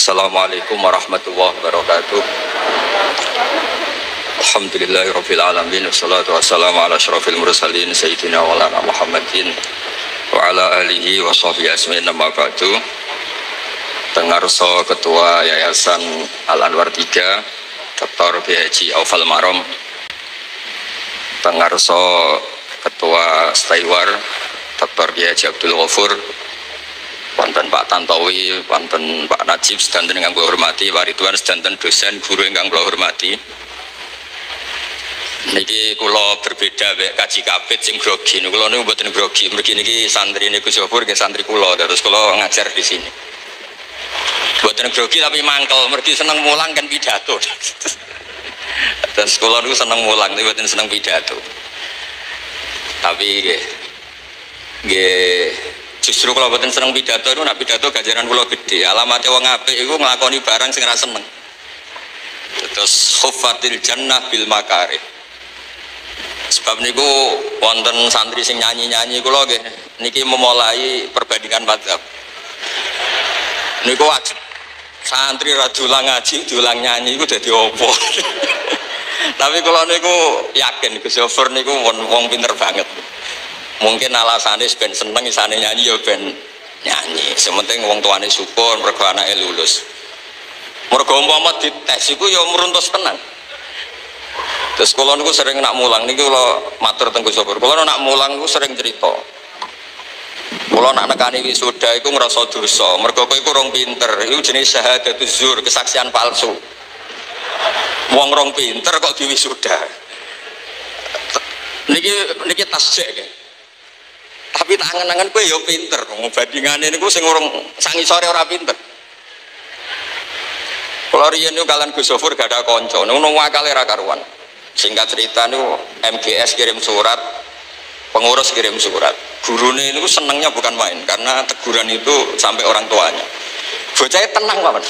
Assalamualaikum warahmatullahi wabarakatuh. Alhamdulillahirabbil alamin wassalatu wassalamu ala asyrofil mursalin sayyidina wa lana Muhammadin wa ala alihi wa sahbihi ajmain. Amma ba'du. Tengarso Ketua Yayasan Al Anwar 3 Dr. Haji Aufal Marom, Tengarso Ketua Staiwar Dr. Haji Abdul Ghafur, wonten Pak Tantowi, wonten Pak Najib sedanten ingkang kula hormati, Waridwan sedanten dosen guru ingkang kula hormati. Niki kula berbeda mek kaji kapit sing grogi. Kula niku mboten grogi. Mergi niki santri niku Gus Ghafur nggih santri kula, terus kula ngajar di sini. Mboten grogi tapi mangkel, mergi seneng mulang kan pidato. Terus kula niku seneng mulang, tapi mboten seneng pidato. Tapi nggih justru kalau mboten seneng pidato itu, nak pidato ganjaran kula gede. Alamate wong apik iku nglakoni barang sing ra seneng. Terus khuffatil jannah bil makarih. Sebab niku wonten santri sing nyanyi-nyanyi kula nggih niki memulai perbandingan madzhab. Niku wajib santri ra dolang ngaji, dolang nyanyi iku dadi apa? Tapi kula niku yakin Gus Ghafur niku wong pinter banget. Mungkin alasannya ben seneng isane nyanyi ya ben nyanyi. Sementing wong tuane syukur mergo anake lulus. Mergo umpama dites iku ya meruntus tenan. Terus kula niku sering nak mulang niki kula matur teng Gus Ghafur. Kula nak mulang niku sering cerita. Kula nak nekani wisuda iku ngrasa dosa. Mergo kowe iku rong pinter. Iku jenis syahadatuz zur, kesaksian palsu. Wong rong pinter kok diwisuda. Niki tasjek ya. Tapi tak angen-angen kowe ya pinter, bandingane niku sing urung sangisore ora pinter. Kula riyen niku kalan Gus Ghafur gak ada kanca, niku wakale ra karuan. Singkat cerita niku MGS kirim surat, pengurus kirim surat. Gurune niku senengnya bukan main karena teguran itu sampai orang tuanya. Bocah tenang, Pak.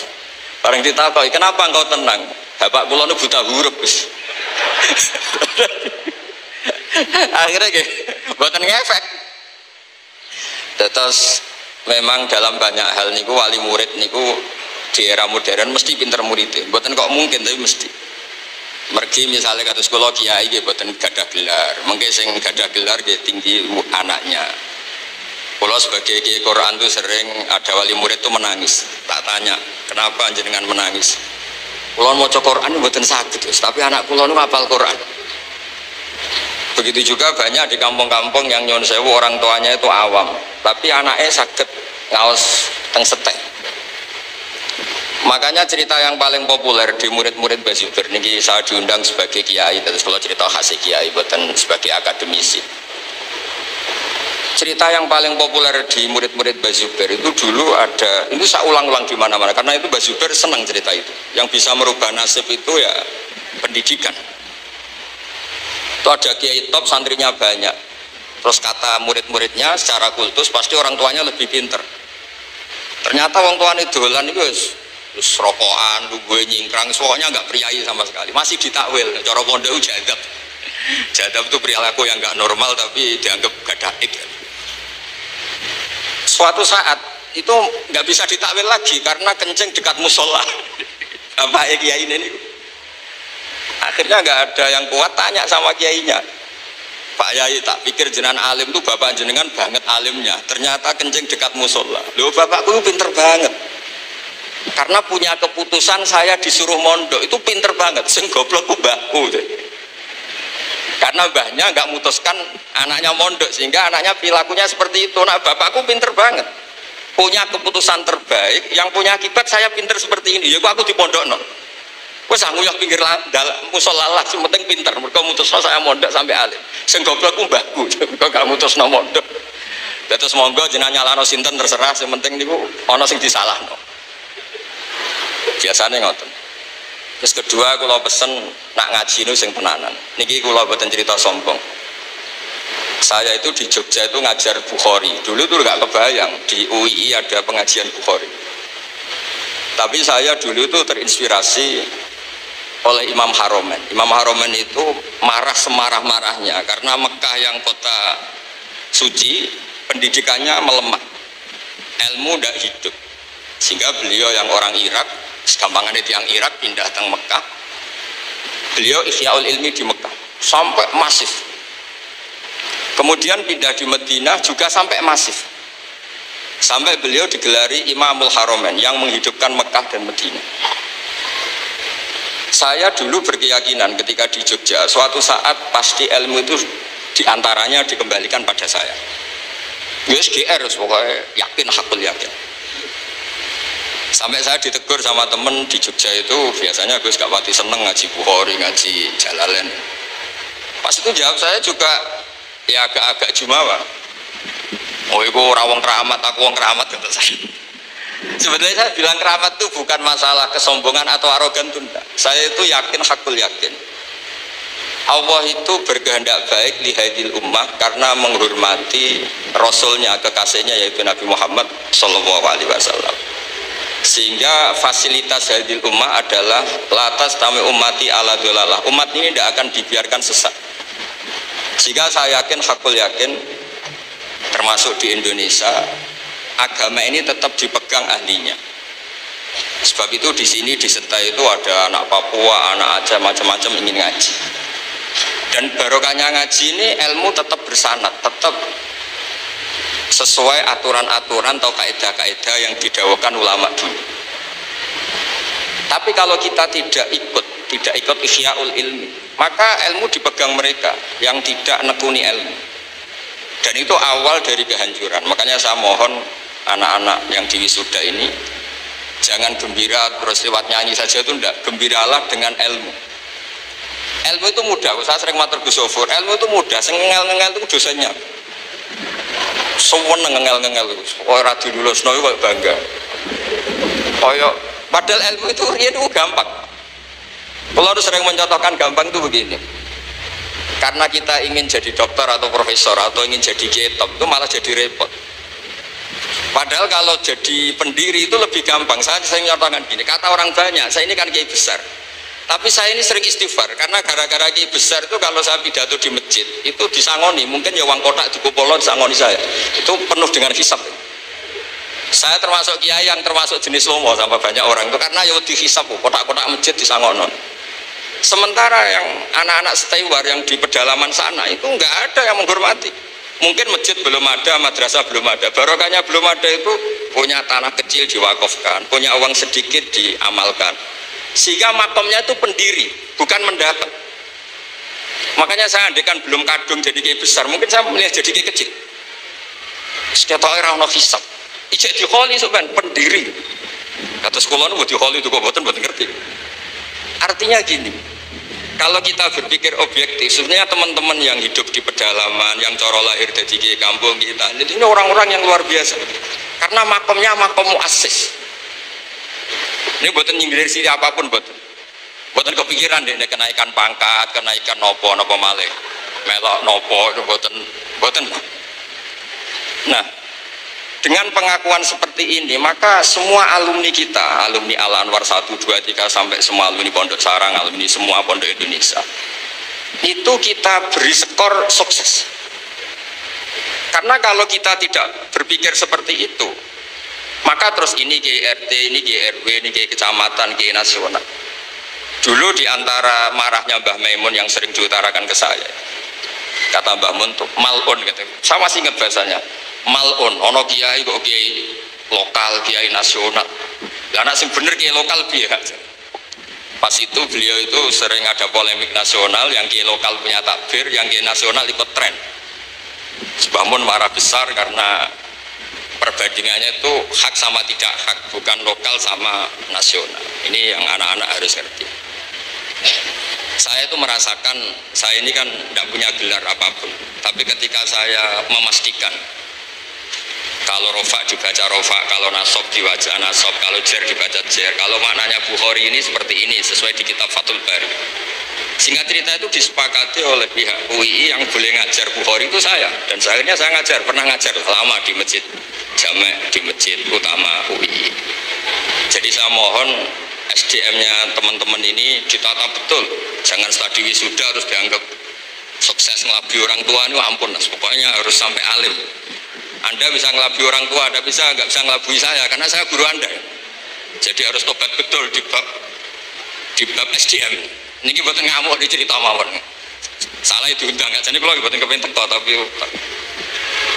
Bareng ditakoki, "Kenapa engkau tenang?" "Bapak kula niku buta huruf, Gus." Akhirnya nggih mboten ngefek. Terus memang dalam banyak hal niku wali murid niku di era modern mesti pinter muridnya. Mboten kok mungkin tapi mesti. Mergi misalnya kados kula kiai nggih mboten gadah gelar. Mengke sing gadah gelar nggih tinggi anaknya. Kula sebagai kiai Quran itu sering ada wali murid itu menangis. Tak tanya, "Kenapa jenengan menangis?" "Kula maca Quran mboten saged, tapi anak kula niku hafal Quran." Begitu juga banyak di kampung-kampung yang nyuwun sewu orang tuanya itu awam, tapi anaknya sakit ngaos teng setek. Makanya cerita yang paling populer di murid-murid Bazuber niki saya diundang sebagai kiai, terus kalau cerita khas kiai bukan sebagai akademisi. Cerita yang paling populer di murid-murid Bazuber itu dulu ada, ini saya ulang-ulang di mana-mana karena itu Bazuber senang cerita itu. Yang bisa merubah nasib itu ya pendidikan. Itu ada kiai top, santrinya banyak. Terus kata murid-muridnya secara kultus pasti orang tuanya lebih pinter. Ternyata orang tuanya dolan itu terus rokokan, lugu nyingkrang, pokoknya nggak priayi sama sekali. Masih ditakwil, cara pondok jadab. Jadab itu perilaku yang nggak normal tapi dianggap gadaik. Suatu saat itu nggak bisa ditakwil lagi karena kencing dekat musola. Apa kiai ini? Akhirnya nggak ada yang kuat tanya sama kiainya, "Pak Yai, tak pikir jenengan alim tuh bapak jenengan banget alimnya, ternyata kencing dekat musola." "Loh, bapakku pinter banget karena punya keputusan saya disuruh mondok itu pinter banget, sing goblok ku mbahku." Karena mbahnya nggak mutuskan anaknya mondok sehingga anaknya perilakunya seperti itu. Nah, bapakku pinter banget punya keputusan terbaik yang punya akibat saya pinter seperti ini. Ya kok aku dipondokno. Wes nguyah pinggir musola lah, sing penting pinter. Mergo mutusno saya mondok sampai alim. Sing goblok ku mbahku, kok gak mutusno mondok. Terus monggo jenengan nyalano sinten terserah, sing penting niku ana sing disalahno. Biasane ngoten. Terus kedua kula pesen nak ngaji niku sing tenanan. Niki kula boten cerita sombong. Saya itu di Jogja itu ngajar Bukhari. Dulu tuh gak kebayang di UII ada pengajian Bukhari. Tapi saya dulu itu terinspirasi oleh Imam Haromen. Imam Haromen itu marah semarah-marahnya karena Mekah yang kota suci pendidikannya melemah, ilmu tidak hidup. Sehingga beliau yang orang Irak, segampangannya yang Irak pindah ke Mekah. Beliau Ihyaul Ilmi di Mekah sampai masif. Kemudian pindah di Madinah juga sampai masif. Sampai beliau digelari Imamul Haromen yang menghidupkan Mekah dan Madinah. Saya dulu berkeyakinan ketika di Jogja, suatu saat pasti ilmu itu diantaranya dikembalikan pada saya. Yes, GR, pokoknya yakin, hakul yakin. Sampai saya ditegur sama temen di Jogja itu, biasanya Gus gak pati seneng ngaji Bukhari, ngaji Jalalain. Pas itu jawab saya juga ya agak-agak jumawa. Oh itu orang keramat, aku orang keramat, kata saya. Sebetulnya saya bilang keramat itu bukan masalah kesombongan atau arogan, tunda. Saya itu yakin, hakul yakin. Allah itu berkehendak baik li hadil ummah karena menghormati Rasulnya, kekasihnya yaitu Nabi Muhammad Sallallahu Alaihi Wasallam. Sehingga fasilitas hadil ummah adalah latas tami ummati ala dolalah. Umat ini tidak akan dibiarkan sesat. Sehingga saya yakin, hakul yakin, termasuk di Indonesia, agama ini tetap dipegang ahlinya. Sebab itu di sini di Setai itu ada anak Papua, anak Aceh, macam-macam ingin ngaji. Dan barokahnya ngaji ini ilmu tetap bersanad, tetap sesuai aturan-aturan atau kaidah-kaidah yang didawuhkan ulama dulu. Tapi kalau kita tidak ikut ihyaul ilmi, maka ilmu dipegang mereka yang tidak nekuni ilmu. Dan itu awal dari kehancuran. Makanya saya mohon anak-anak yang di wisuda ini jangan gembira terus lewat nyanyi saja, itu enggak. Gembiralah dengan ilmu. Ilmu itu mudah. Saya sering matur Gus Sofur, ilmu itu mudah. Ngengel-ngengel itu dosennya. Semua ngengel-ngengel itu. Oh radio lulusno kok bangga. Padahal ilmu itu gampang. Kalau harus sering mencontohkan gampang itu begini. Karena kita ingin jadi dokter atau profesor atau ingin jadi kiai top, itu malah jadi repot. Padahal kalau jadi pendiri itu lebih gampang. Saya sering mencontohkan gini, kata orang banyak, saya ini kan kiai besar, tapi saya ini sering istighfar karena gara-gara kiai besar itu kalau saya pidato di masjid itu disangoni, mungkin ya uang kotak di kupolo disangoni saya, itu penuh dengan hisab. Saya termasuk kiai yang termasuk jenis lomo sama banyak orang itu karena ya dihisab, kotak-kotak masjid disangonon. Sementara yang anak-anak Setaiwar yang di pedalaman sana itu nggak ada yang menghormati. Mungkin masjid belum ada, madrasah belum ada, barokahnya belum ada, itu punya tanah kecil diwakafkan, punya uang sedikit diamalkan. Sehingga makomnya itu pendiri, bukan mendapat. Makanya saya andekan belum kadung jadi kiai besar, mungkin saya melihat jadi kiai kecil. Setiap orang ono hisab, ijek dikholi sebenarnya pendiri. Kata sekolah nu dikholi itu kok boten ngerti. Artinya gini, kalau kita berpikir objektif, sebenarnya teman-teman yang hidup di pedalaman, yang coro lahir dari kampung kita, jadi ini orang-orang yang luar biasa. Karena makomnya makom muassis. Ini buatan nyindir sini apapun, buatan kepikiran deh, kenaikan pangkat, kenaikan nopo malih, melok nopo, itu buatan. Nah, dengan pengakuan seperti ini, maka semua alumni kita, alumni Al Anwar 1, 2, 3, sampai semua alumni Pondok Sarang, alumni semua Pondok Indonesia, itu kita beri skor sukses. Karena kalau kita tidak berpikir seperti itu, maka terus ini GRT, ini GRW, ini kecamatan, nasional. Dulu diantara marahnya Mbah Maimun yang sering diutarakan ke saya, kata Mbah Mun tuh malun gitu. Saya masih ingat bahasanya. Malun, ono kiai kok kiai lokal, kiai nasional. Lah anak sing bener kiai lokal piye. Pas itu beliau itu sering ada polemik nasional, yang kiai lokal punya takbir, yang kiai nasional ikut tren. Bangun marah besar karena perbandingannya itu hak sama tidak hak, bukan lokal sama nasional. Ini yang anak-anak harus ngerti. Saya itu merasakan, saya ini kan tidak punya gelar apapun, tapi ketika saya memastikan kalau rofa dibaca rofa, kalau nasob dibaca nasob, kalau jer dibaca jer, kalau maknanya Bukhari ini seperti ini sesuai di kitab Fathul Bari. Singkat cerita itu disepakati oleh pihak UII yang boleh ngajar Bukhari itu saya, dan akhirnya saya ngajar, pernah ngajar lama di masjid Jamek, di masjid utama UII. Jadi saya mohon SDM-nya teman-teman ini ditata betul, jangan setelah di wisuda harus dianggap sukses ngelabi orang tua, ini ampun, pokoknya harus sampai alim. Anda bisa ngelabui orang tua, Anda nggak bisa ngelabui saya karena saya guru Anda. Jadi harus tobat betul di bab SDM. Niki mboten ngamuk di cerita mawon. Salah itu undang gak jadi kalau mboten kepen teko tapi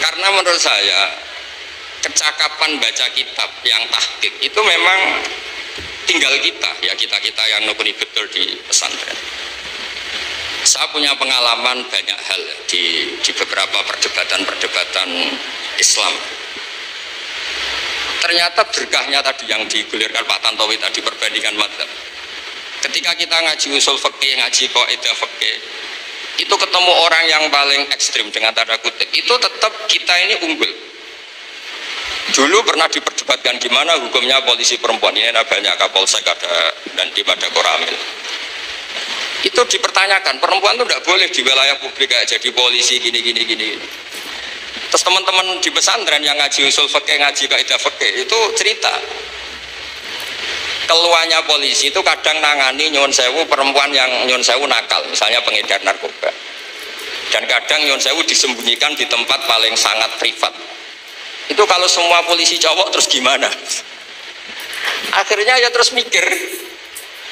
karena menurut saya kecakapan baca kitab yang tahqiq itu memang tinggal kita ya, kita yang nekuni betul di pesantren. Saya punya pengalaman banyak hal di beberapa perdebatan Islam. Ternyata berkahnya tadi yang digulirkan Pak Tantowi tadi, perbandingan madzhab. Ketika kita ngaji usul fikih, ngaji kaidah fikih, itu ketemu orang yang paling ekstrim dengan tanda kutip, itu tetap kita ini unggul. Dulu pernah diperdebatkan gimana hukumnya polisi perempuan, ini ada banyak Kapolsek ada dan di pada Koramil. Itu dipertanyakan, perempuan itu tidak boleh di wilayah publik kayak jadi polisi gini. Terus teman-teman di pesantren yang ngaji usul fikih, ngaji kaidah fikih itu cerita keluarnya polisi itu kadang nangani nyuwun sewu perempuan yang nyuwun sewu nakal, misalnya pengedar narkoba, dan kadang nyuwun sewu disembunyikan di tempat paling sangat privat. Itu kalau semua polisi cowok terus gimana? Akhirnya ya terus mikir.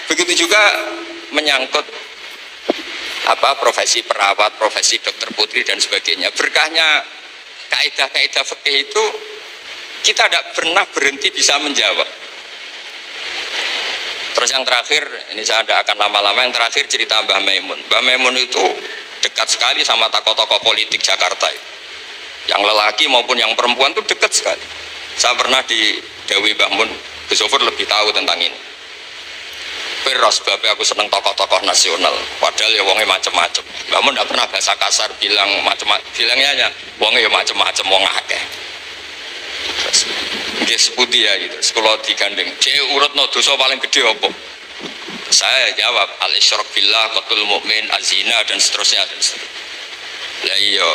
Begitu juga menyangkut profesi perawat, profesi dokter putri dan sebagainya. Berkahnya kaidah-kaidah fikih itu kita tidak pernah berhenti bisa menjawab. Terus yang terakhir, ini saya tidak akan lama-lama, yang terakhir cerita Mbah Maimun. Mbah Maimun itu dekat sekali sama tokoh-tokoh politik Jakarta. Yang lelaki maupun yang perempuan itu dekat sekali. Saya pernah di Dewi Mbah Mun, Gus Sofur lebih tahu tentang ini. Peros sebabnya aku seneng tokoh-tokoh nasional. Padahal ya wongnya macem-macem. Mbah Mun tidak pernah bahasa kasar bilang macem-macem. Bilangnya wongnya ya macem-macem, wong akeh. Dia seputih ya gitu. Sekolah digandeng. Dia urut no dosa paling gede apa? Saya jawab al-isyrak billah, qatlul mu'min, azina dan seterusnya. Lah iya.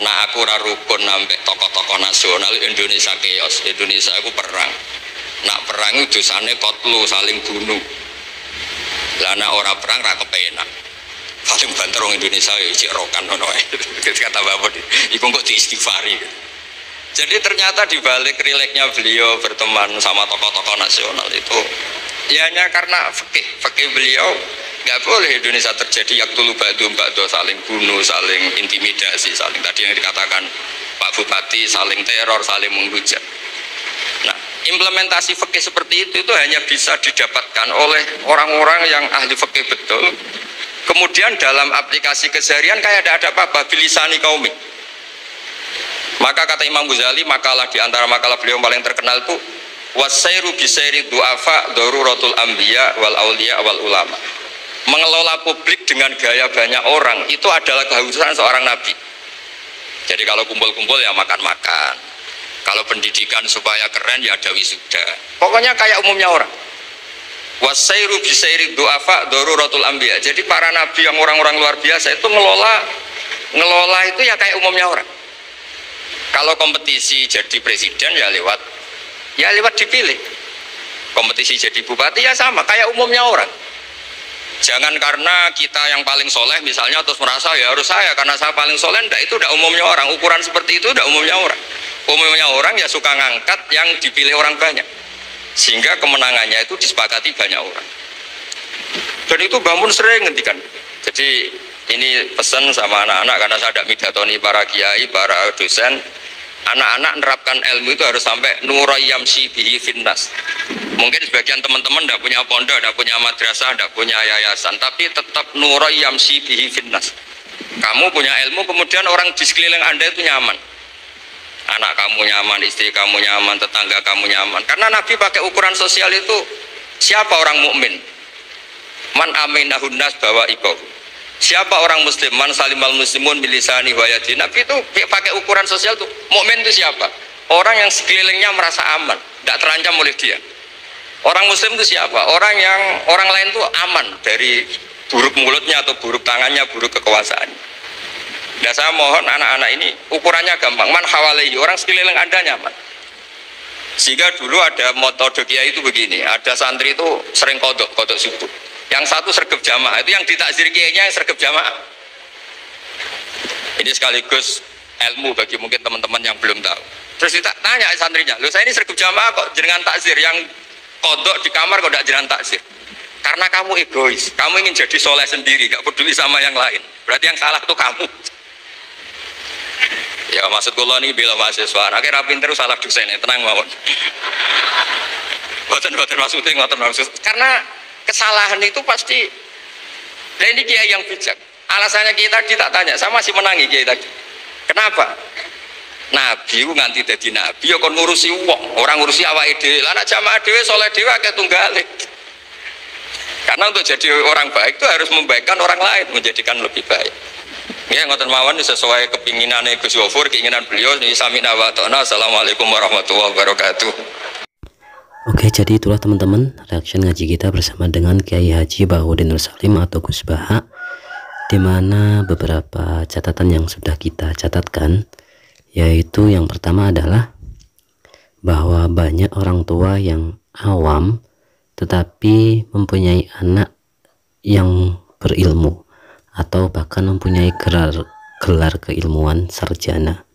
Nah aku ora rukun sampai tokoh-tokoh nasional Indonesia chaos. Indonesia aku perang. Nak perang itu dosane qatlu, saling bunuh. Lah nek ora perang ra kepenak. Paling banter wong Indonesia ya cek rokan ngono ae. Kata Bapak iku kok diistighfari. Jadi ternyata di balik rileknya beliau berteman sama tokoh-tokoh nasional itu ya hanya karena fikih beliau nggak boleh Indonesia terjadi yaktulu ba'dum ba'do, saling bunuh, saling intimidasi, saling tadi yang dikatakan Pak Bupati, saling teror, saling menghujat. Nah, implementasi fikih seperti itu hanya bisa didapatkan oleh orang-orang yang ahli fikih betul. Kemudian dalam aplikasi keseharian kayak ada apa-apa bilisani qaumi. Maka kata Imam Ghazali, makalah di antara makalah beliau yang paling terkenal itu wasairu bisairi du'afa daruratul anbiya wal auliya wal ulama. Mengelola publik dengan gaya banyak orang itu adalah keharusan seorang nabi. Jadi kalau kumpul-kumpul ya makan-makan. Kalau pendidikan supaya keren ya ada wisuda. Pokoknya kayak umumnya orang. Wasairu bisairi du'afa daruratul anbiya. Jadi para nabi yang orang-orang luar biasa itu ngelola itu ya kayak umumnya orang. Kalau kompetisi jadi presiden ya lewat dipilih. Kompetisi jadi bupati ya sama kayak umumnya orang. Jangan karena kita yang paling soleh misalnya terus merasa ya harus saya karena saya paling soleh, enggak, itu udah umumnya orang. Ukuran seperti itu udah umumnya orang. Umumnya orang ya suka ngangkat yang dipilih orang banyak, sehingga kemenangannya itu disepakati banyak orang. Dan itu Bangun sering ngendikan. Jadi ini pesan sama anak-anak karena saya ada midatoni para kiai, para dosen. Anak-anak menerapkan ilmu itu harus sampai nurayyamsi bihi finnas. Mungkin sebagian teman-teman tidak punya pondok, tidak punya madrasah, tidak punya yayasan, tapi tetap nurayyamsi bihi finnas. Kamu punya ilmu, kemudian orang di sekeliling Anda itu nyaman. Anak kamu nyaman, istri kamu nyaman, tetangga kamu nyaman. Karena Nabi pakai ukuran sosial itu siapa orang mukmin? Man aminahun nas bawa ibahu. Siapa orang muslim? Man salimal muslimun milisani wa yadi. Nabi itu pakai ukuran sosial tuh. Mukmin itu siapa? Orang yang sekelilingnya merasa aman, tidak terancam oleh dia. Orang muslim itu siapa? Orang yang orang lain tuh aman dari buruk mulutnya atau buruk tangannya, buruk kekuasaannya. Dan saya mohon anak-anak ini ukurannya gampang. Man hawalaihi, orang sekeliling Anda nyaman. Sehingga dulu ada metode kiai itu begini. Ada santri itu sering kodok subuh. Yang satu sergap jamaah, itu yang ditakzir kiainya yang sergap jamaah. Ini sekaligus ilmu bagi mungkin teman-teman yang belum tahu. Terus kita tanya santrinya, loh saya ini sergap jamaah kok jenengan takzir, yang kodok di kamar kok tidak jiran taksir. Karena kamu egois, kamu ingin jadi soleh sendiri, gak peduli sama yang lain. Berarti yang salah itu kamu. Ya maksud kula ini bila mahasiswa, akhirnya pinter salah dosen, tenang mawon. Boten maksudnya ngoten maksud. Karena kesalahan itu pasti. Nah ini kiai yang bijak. Alasannya kiai tadi tak tanya, sama masih menangi kiai tadi. Kenapa? Nabi nganti dadi nabi ya kon ngurusi wong, orang ngurusi awake dhewe. Lah nek jamaah dhewe saleh dhewe akeh tunggale. Karena untuk jadi orang baik itu harus membaikkan orang lain, menjadikan lebih baik. Ya ngoten mawon sesuai kepinginane Gus Wafur, keinginan beliau ini samina wa ta'na. Assalamualaikum warahmatullahi wabarakatuh. Oke, jadi itulah teman-teman reaction ngaji kita bersama dengan Kiai Haji Bahauddin Nur Salim atau Gus Baha, di mana beberapa catatan yang sudah kita catatkan, yaitu yang pertama adalah bahwa banyak orang tua yang awam tetapi mempunyai anak yang berilmu atau bahkan mempunyai gelar keilmuan sarjana.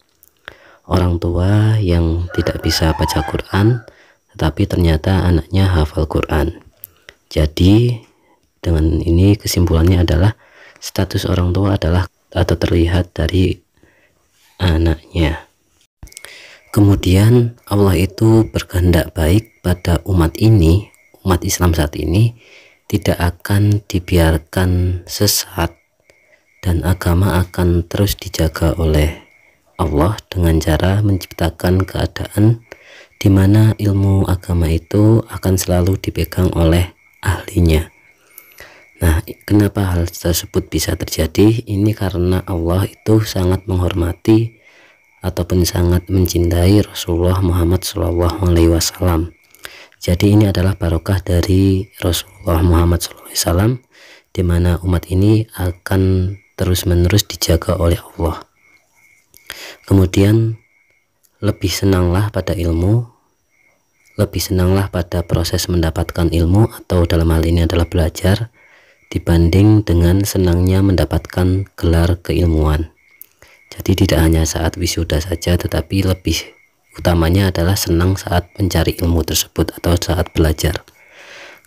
Orang tua yang tidak bisa baca Quran tetapi ternyata anaknya hafal Quran. Jadi dengan ini kesimpulannya adalah status orang tua adalah atau terlihat dari anaknya. Kemudian Allah itu berkehendak baik pada umat ini, umat Islam saat ini tidak akan dibiarkan sesat dan agama akan terus dijaga oleh Allah dengan cara menciptakan keadaan di mana ilmu agama itu akan selalu dipegang oleh ahlinya. Nah, kenapa hal tersebut bisa terjadi? Ini karena Allah itu sangat menghormati ataupun sangat mencintai Rasulullah Muhammad SAW. Jadi ini adalah barokah dari Rasulullah Muhammad SAW, di mana umat ini akan terus-menerus dijaga oleh Allah. Kemudian lebih senanglah pada ilmu, lebih senanglah pada proses mendapatkan ilmu atau dalam hal ini adalah belajar, dibanding dengan senangnya mendapatkan gelar keilmuan. Jadi tidak hanya saat wisuda saja, tetapi lebih utamanya adalah senang saat mencari ilmu tersebut atau saat belajar.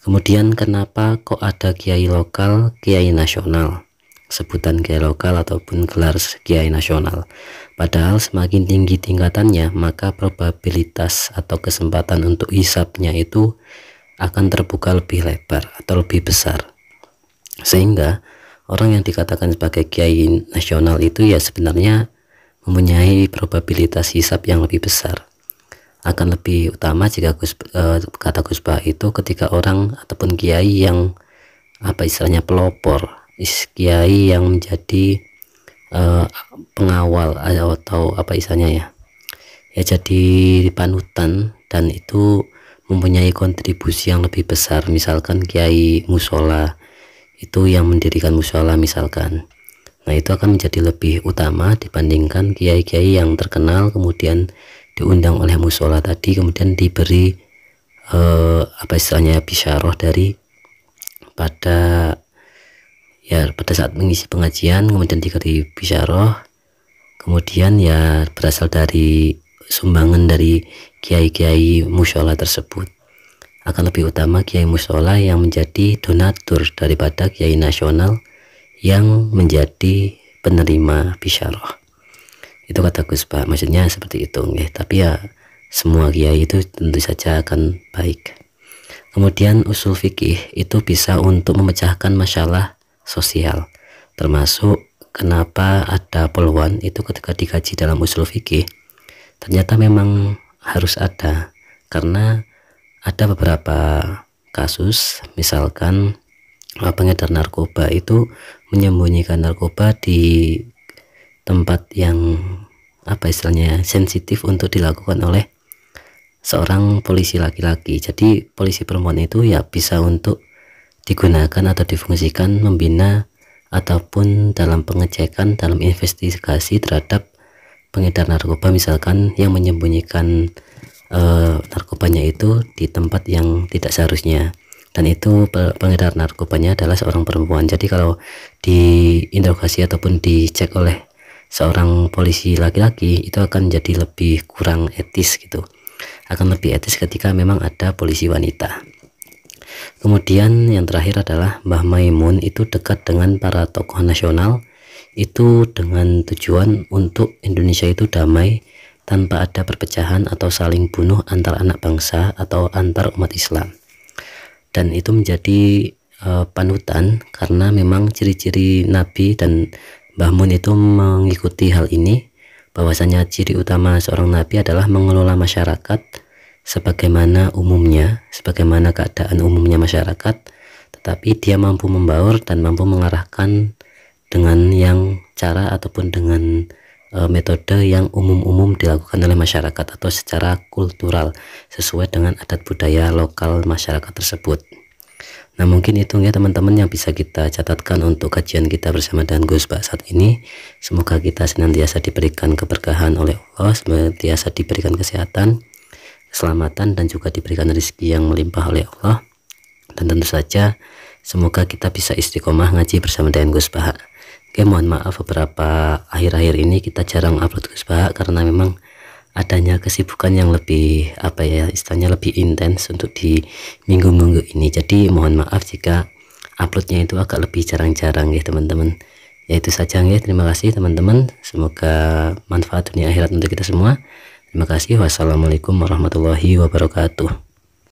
Kemudian kenapa kok ada kiai lokal, kiai nasional? Sebutan kiai lokal ataupun gelar kiai nasional. Padahal semakin tinggi tingkatannya, maka probabilitas atau kesempatan untuk hisabnya itu akan terbuka lebih lebar atau lebih besar. Sehingga orang yang dikatakan sebagai kiai nasional itu ya sebenarnya mempunyai probabilitas hisab yang lebih besar. Akan lebih utama jika kata Gus Bah itu ketika orang ataupun kiai yang istilahnya pelopor, kiai yang menjadi pengawal atau istilahnya ya jadi panutan, dan itu mempunyai kontribusi yang lebih besar. Misalkan kiai musola itu yang mendirikan musola misalkan, nah itu akan menjadi lebih utama dibandingkan kiai-kiai yang terkenal kemudian diundang oleh musola tadi, kemudian diberi istilahnya bisyarah dari pada saat mengisi pengajian, kemudian diberi bisyarah, kemudian ya berasal dari sumbangan dari kiai-kiai musola tersebut. Akan lebih utama kiai musola yang menjadi donatur daripada kiai nasional yang menjadi penerima bisyarah. Itu kata Gus Bah, maksudnya seperti itu ya. Tapi ya semua kiai itu tentu saja akan baik. Kemudian usul fikih itu bisa untuk memecahkan masalah sosial, termasuk kenapa ada peluang itu ketika dikaji dalam usul fikih ternyata memang harus ada, karena ada beberapa kasus misalkan pengedar narkoba itu menyembunyikan narkoba di tempat yang istilahnya sensitif untuk dilakukan oleh seorang polisi laki-laki. Jadi polisi perempuan itu ya bisa untuk digunakan atau difungsikan membina ataupun dalam pengecekan, dalam investigasi terhadap pengedar narkoba misalkan yang menyembunyikan narkobanya itu di tempat yang tidak seharusnya, dan itu pengedar narkobanya adalah seorang perempuan. Jadi kalau diinterogasi ataupun dicek oleh seorang polisi laki-laki itu akan jadi lebih kurang etis gitu, akan lebih etis ketika memang ada polisi wanita. Kemudian yang terakhir adalah Mbah Maimun itu dekat dengan para tokoh nasional itu dengan tujuan untuk Indonesia itu damai tanpa ada perpecahan atau saling bunuh antar anak bangsa atau antar umat Islam. Dan itu menjadi panutan karena memang ciri-ciri Nabi dan Mbah Mun itu mengikuti hal ini, bahwasanya ciri utama seorang Nabi adalah mengelola masyarakat sebagaimana umumnya, sebagaimana keadaan umumnya masyarakat, tetapi dia mampu membaur dan mampu mengarahkan dengan yang cara ataupun dengan metode yang umum-umum dilakukan oleh masyarakat atau secara kultural sesuai dengan adat budaya lokal masyarakat tersebut. Nah, mungkin itu ya teman-teman yang bisa kita catatkan untuk kajian kita bersama dengan Gus Bah saat ini. Semoga kita senantiasa diberikan keberkahan oleh Allah, senantiasa diberikan kesehatan, keselamatan, dan juga diberikan rezeki yang melimpah oleh Allah. Dan tentu saja semoga kita bisa istiqomah ngaji bersama dengan Gus Bah. Oke, mohon maaf beberapa akhir-akhir ini kita jarang upload Gus Bah karena memang adanya kesibukan yang lebih istilahnya lebih intens untuk di minggu-minggu ini. Jadi mohon maaf jika uploadnya itu agak lebih jarang-jarang ya teman-teman. Ya itu saja ya, terima kasih teman-teman, semoga manfaat dunia akhirat untuk kita semua. Terima kasih. Wassalamualaikum warahmatullahi wabarakatuh.